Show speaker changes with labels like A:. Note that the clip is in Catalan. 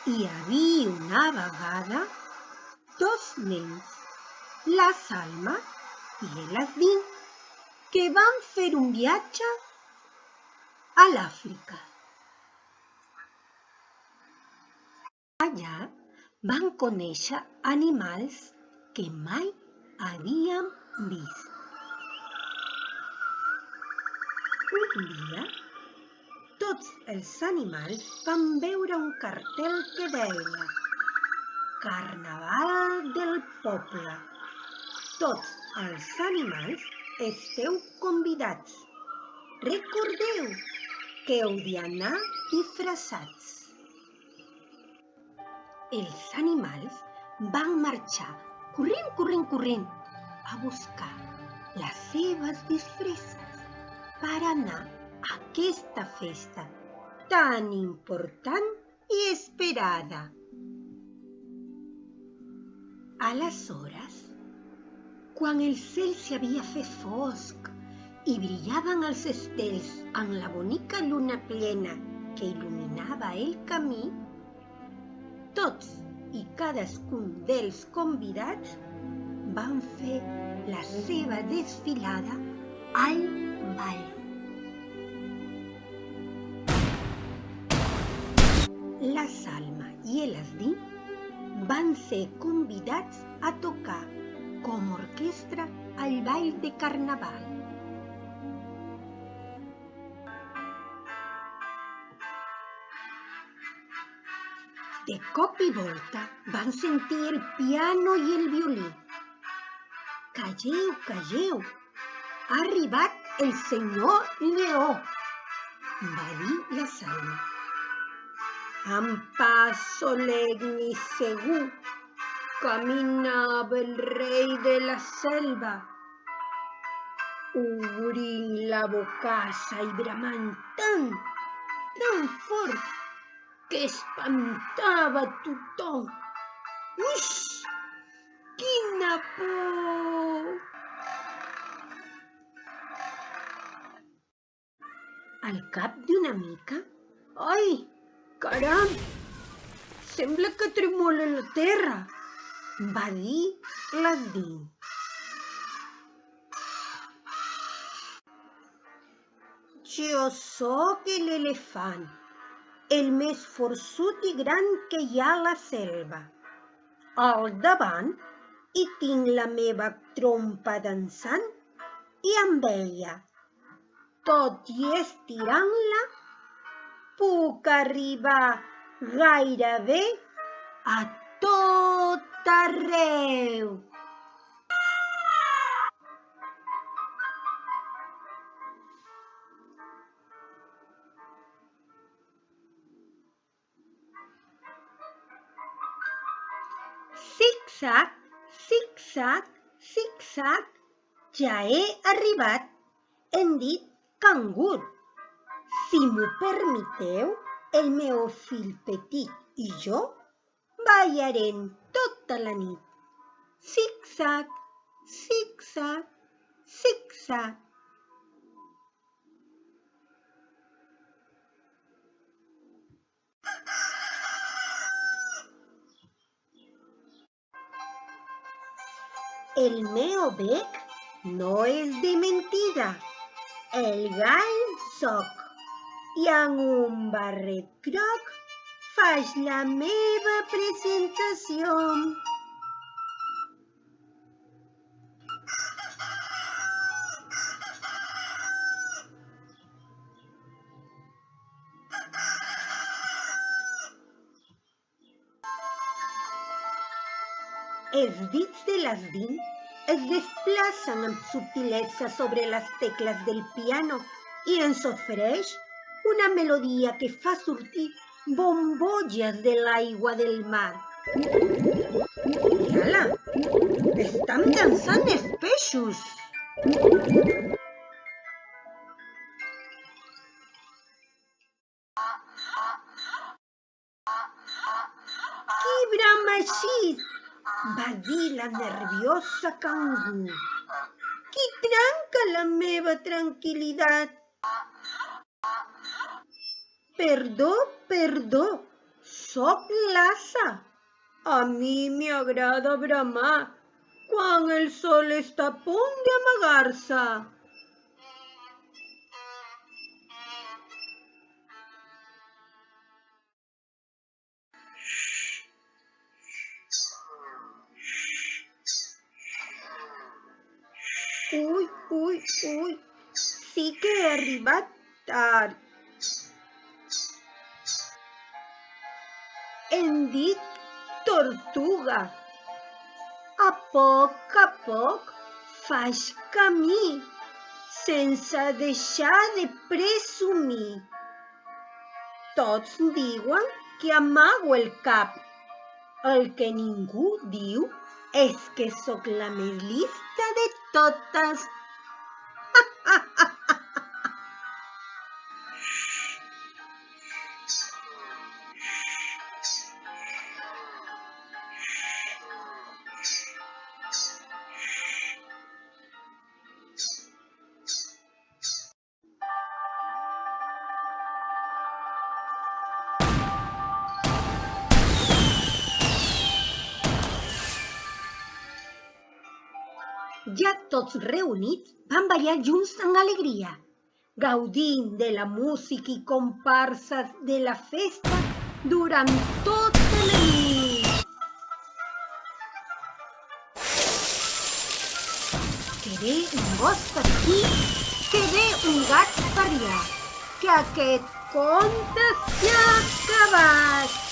A: Hi havia una vegada dos nens, la Salma i l'Asdin, que van fer un viatge a l'Àfrica. Allà van conèixer animals que mai havíem vist. Un dia, tots els animals van veure un cartell que deia «Carnaval del poble. Tots els animals esteu convidats. Recordeu que heu d'anar disfressats». Els animals van marxar corrent a buscar les seves disfresses per anar a aquesta festa tan important i esperada. Aleshores, quan el cel s'havia fet fosc i brillaven els estels amb la bonica lluna plena que il·luminava el camí, tots i cadascun dels convidats van fer la seva desfilada al ball. La Salma i l'Asdin van ser convidats a tocar com a orquestra al ball de carnaval. De cop i volta van sentir el piano i el violí. «Calleu, calleu! Ha arribat el senyor Lleó», va dir la Salma. Amb pas solemne i segur caminava el rei de la selva, obrint la bocassa i bramant tan fort que espantava tothom. Uix! Quina por! Al cap d'una mica, ai, caram! Sembla que tremola la terra, va dir l'Asdin. Jo sóc l'elefant, el més forçut i gran que hi ha a la selva. Al davant hi tinc la meva trompa dansant i amb ella, tot i estirant-la, puc arribar gairebé a tot arreu. Zig-zag, zig-zag, zig-zag, ja he arribat, hem dit cangur. Si m'ho permeteu, el meu fill petit i jo ballarem tota la nit. Zig-zag, zig-zag, zig-zag. El meu bec no és de mentida, el gall soc, i amb un barret groc faig la meva presentació. Els dits de l'Asdin es desplacen amb subtilesa sobre les tecles del piano i ens ofereix una melodia que fa sortir bombolles de l'aigua del mar. Mira-la, estan dansant els peixos. Qui brama així? Va dir la nerviosa cangur. Qui trenca la meva tranquil·litat? Perdó, Soc l'assa. A mi m'agrada bramar quan el sol està a punt d'amagar-se. Ui, sí que he arribat tard. Em dic Tortuga. A poc faig camí, sense deixar de presumir. Tots diuen que amago el cap. El que ningú diu és que sóc la més llista de totes. Ja tots reunits van ballar junts amb alegria, gaudint de la música i comparses de la festa durant tota la nit. Que ve un gos per aquí, que ve un gat per allà, que aquest conte s'ha acabat.